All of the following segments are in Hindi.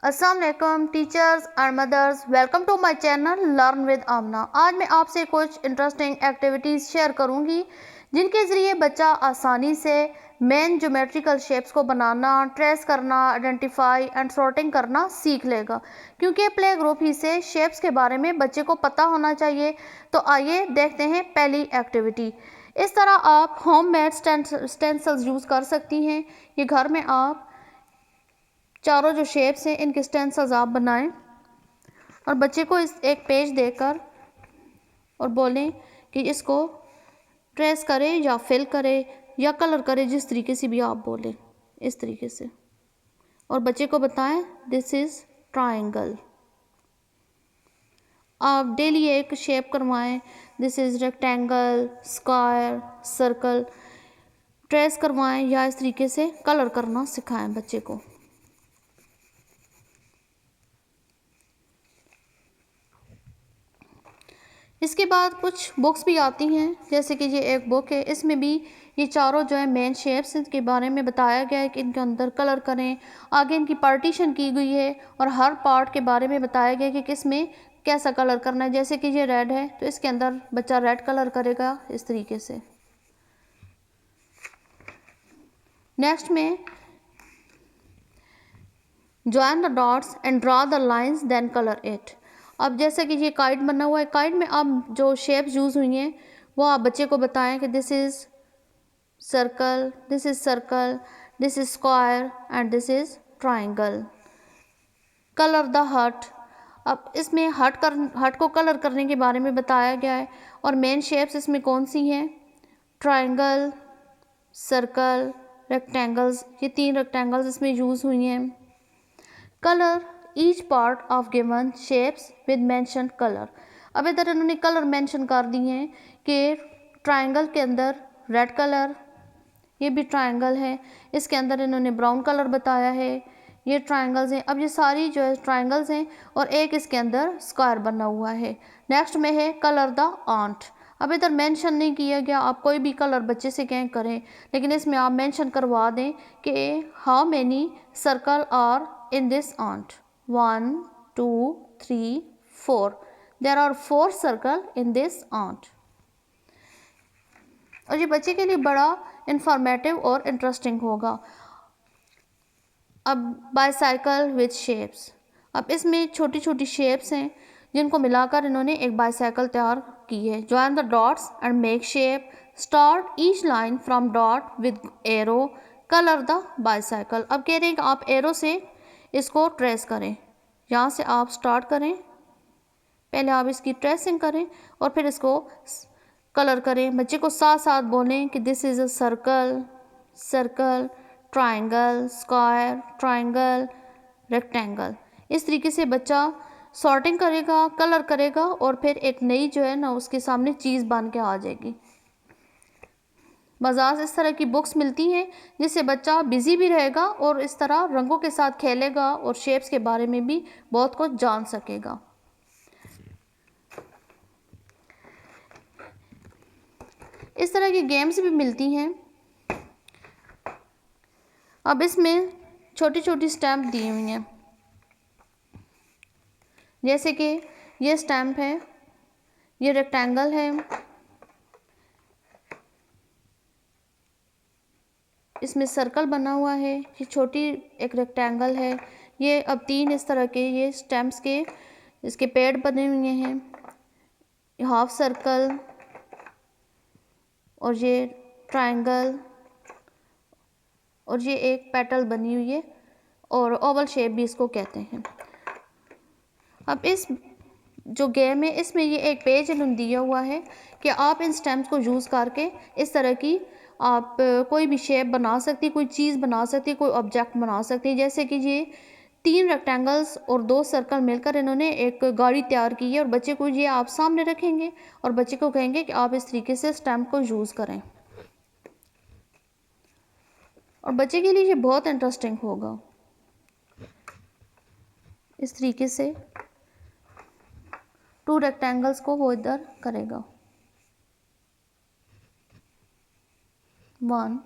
अस्सलाम वालेकुम teachers and mothers, welcome to my channel learn with Amna. आज मैं आपसे कुछ इंटरेस्टिंग एक्टिविटीज़ शेयर करूंगी जिनके ज़रिए बच्चा आसानी से मेन ज्योमेट्रिकल शेप्स को बनाना, ट्रेस करना, आइडेंटिफाई एंड सॉर्टिंग करना सीख लेगा, क्योंकि प्ले ग्रुप ही से शेप्स के बारे में बच्चे को पता होना चाहिए। तो आइए देखते हैं पहली एक्टिविटी। इस तरह आप होममेड स्टेंसिल्स यूज़ कर सकती हैं। ये घर में आप चारों जो शेप्स हैं इनके स्टेंसिल्स आप बनाएं और बच्चे को इस एक पेज देकर और बोलें कि इसको ट्रेस करे या फिल करे या कलर करे, जिस तरीके से भी आप बोलें इस तरीके से, और बच्चे को बताएं दिस इज़ ट्रायंगल। आप डेली एक शेप करवाएं, this is rectangle, square, circle, trace करवाएं या इस तरीके से कलर करना सिखाएं बच्चे को। इसके बाद कुछ बुक्स भी आती हैं, जैसे कि ये एक बुक है, इसमें भी ये चारों जो है मेन शेप्स के बारे में बताया गया है कि इनके अंदर कलर करें। आगे इनकी पार्टीशन की गई है और हर पार्ट के बारे में बताया गया है कि किस में कैसा कलर करना है। जैसे कि ये रेड है तो इसके अंदर बच्चा रेड कलर करेगा इस तरीके से। नेक्स्ट में join the dots and draw the lines then colour it. अब जैसे कि ये काइट बना हुआ है, काइट में अब जो शेप्स यूज़ हुई हैं वो आप बच्चे को बताएं कि this is circle, this is circle, this is square and this is triangle. Colour the हट। अब इसमें हट को कलर करने के बारे में बताया गया है और मेन शेप्स इसमें कौन सी हैं, ट्राइंगल, सर्कल, रेक्टेंगल्स। ये 3 रेक्टेंगल्स इसमें यूज़ हुई हैं। Colour each part of given shapes with mention colour. अब इधर इन्होंने कलर मेंशन कर दिए हैं कि ट्राइंगल के अंदर रेड कलर, ये भी ट्राइंगल है, इसके अंदर इन्होंने ब्राउन कलर बताया है। ये ट्राइंगल्स हैं। अब ये सारी जो है ट्राइंगल्स हैं और एक इसके अंदर स्क्वायर बना हुआ है। नेक्स्ट में है कलर द आंट। अब इधर मेंशन नहीं किया गया, आप कोई भी कलर बच्चे से कहें करें, लेकिन इसमें आप मेंशन करवा दें कि how many circle are in this ant. 1 2 3 4, there are 4 circle in this ant. और ये बच्चे के लिए बड़ा इंफॉर्मेटिव और इंटरेस्टिंग होगा। अब बाईसाइकिल विद शेप्स। अब इसमें छोटी छोटी शेप्स हैं जिनको मिलाकर इन्होंने एक बाईसाइकिल तैयार की है। Join the dots and make shape, start each line from dot with arrow, colour the bicycle. अब कह रहे हैं कि आप एरो से इसको ट्रेस करें, यहाँ से आप स्टार्ट करें, पहले आप इसकी ट्रेसिंग करें और फिर इसको कलर करें। बच्चे को साथ साथ बोलें कि this is a circle, circle, triangle, square, triangle, rectangle. इस तरीके से बच्चा सॉर्टिंग करेगा, कलर करेगा और फिर एक नई जो है ना उसके सामने चीज़ बन के आ जाएगी। बाज़ार से इस तरह की बुक्स मिलती हैं जिससे बच्चा बिज़ी भी रहेगा और इस तरह रंगों के साथ खेलेगा और शेप्स के बारे में भी बहुत कुछ जान सकेगा। इस तरह की गेम्स भी मिलती हैं। अब इसमें छोटी छोटी स्टैम्प दी हुई हैं, जैसे कि ये स्टैम्प है, ये रेक्टेंगल है, इसमें सर्कल बना हुआ है, ये छोटी एक रेक्टेंगल है। ये अब 3 इस तरह के ये स्टैम्प्स के इसके पेड़ बने हुए हैं, हाफ सर्कल और ये ट्रायंगल और ये एक पेटल बनी हुई है और ओवल शेप भी इसको कहते हैं। अब इस जो गेम है इसमें ये एक पेज इन्होंने दिया हुआ है कि आप इन स्टैम्प्स को यूज़ करके इस तरह की आप कोई भी शेप बना सकती, कोई चीज़ बना सकती, कोई ऑब्जेक्ट बना सकती। जैसे कि ये 3 रेक्टेंगल्स और 2 सर्कल मिलकर इन्होंने एक गाड़ी तैयार की है और बच्चे को ये आप सामने रखेंगे और बच्चे को कहेंगे कि आप इस तरीके से स्टैम्प को यूज़ करें और बच्चे के लिए ये बहुत इंटरेस्टिंग होगा। इस तरीके से 2 रेक्टेंगल्स को वो इधर करेगा, 1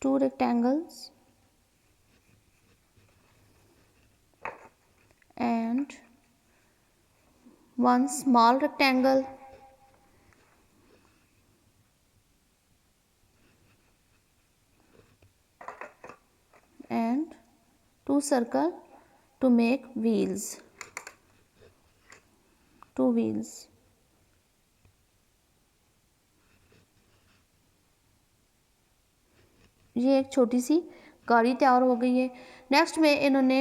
2 rectangles and 1 small rectangle and 2 circle to make wheels, 2 wheels. ये एक छोटी सी गाड़ी तैयार हो गई है। नेक्स्ट में इन्होंने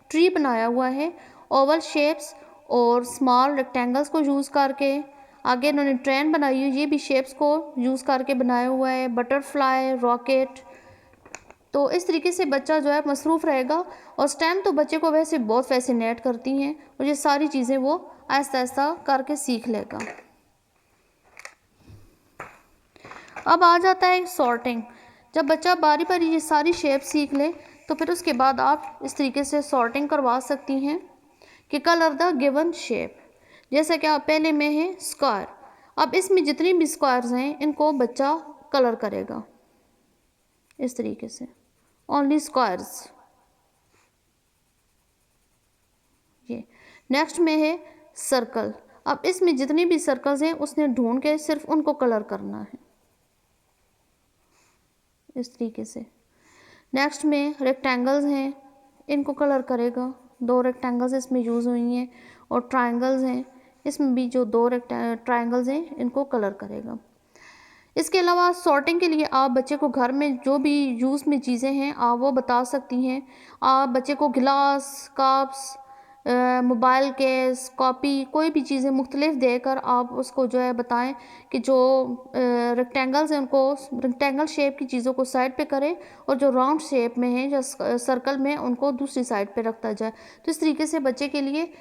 ट्री बनाया हुआ है ओवल शेप्स और स्मॉल रेक्टेंगल्स को यूज़ करके। आगे इन्होंने ट्रेन बनाई हुई, ये भी शेप्स को यूज़ करके बनाया हुआ है, बटरफ्लाई, रॉकेट। तो इस तरीके से बच्चा जो है मसरूफ़ रहेगा और स्टेम तो बच्चे को वैसे बहुत फैसिनेट करती हैं और ये सारी चीज़ें वो आहिस्ता आहिस्ता करके सीख लेगा। अब आ जाता है सॉर्टिंग। जब बच्चा बारी बारी ये सारी शेप सीख ले तो फिर उसके बाद आप इस तरीके से सॉर्टिंग करवा सकती हैं कि कलर द गिवन शेप। जैसे कि आप पहले में है स्क्वायर, अब इसमें जितनी भी स्क्वायर्स हैं इनको बच्चा कलर करेगा इस तरीके से, ओनली स्क्वायर्स। ये नेक्स्ट में है सर्कल, अब इसमें जितनी भी सर्कल्स हैं उसने ढूंढ के सिर्फ उनको कलर करना है इस तरीके से। नेक्स्ट में रेक्टेंगल्स हैं, इनको कलर करेगा, 2 रेक्टेंगल्स इसमें यूज़ हुई हैं और ट्रायंगल्स हैं, इसमें भी जो 2 ट्रायंगल्स हैं इनको कलर करेगा। इसके अलावा सॉर्टिंग के लिए आप बच्चे को घर में जो भी यूज़ में चीज़ें हैं आप वो बता सकती हैं। आप बच्चे को गिलास, कप्स, मोबाइल केस, कॉपी, कोई भी चीज़ें मुख्तलिफ देकर आप उसको जो है बताएं कि जो रेक्टेंगल्स हैं उनको रेक्टेंगल शेप की चीज़ों को साइड पे करें और जो राउंड शेप में है या सर्कल में उनको दूसरी साइड पे रखता जाए। तो इस तरीके से बच्चे के लिए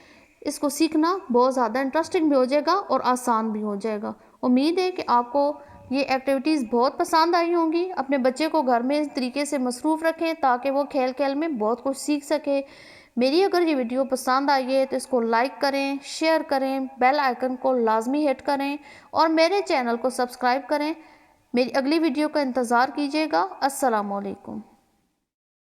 इसको सीखना बहुत ज़्यादा इंटरेस्टिंग भी हो जाएगा और आसान भी हो जाएगा। उम्मीद है कि आपको ये एक्टिविटीज़ बहुत पसंद आई होंगी। अपने बच्चे को घर में इस तरीके से मसरूफ़ रखें ताकि वो खेल खेल में बहुत कुछ सीख सके। मेरी अगर ये वीडियो पसंद आई है तो इसको लाइक करें, शेयर करें, बेल आइकन को लाजमी हिट करें और मेरे चैनल को सब्सक्राइब करें। मेरी अगली वीडियो का इंतज़ार कीजिएगा। अस्सलाम वालेकुम।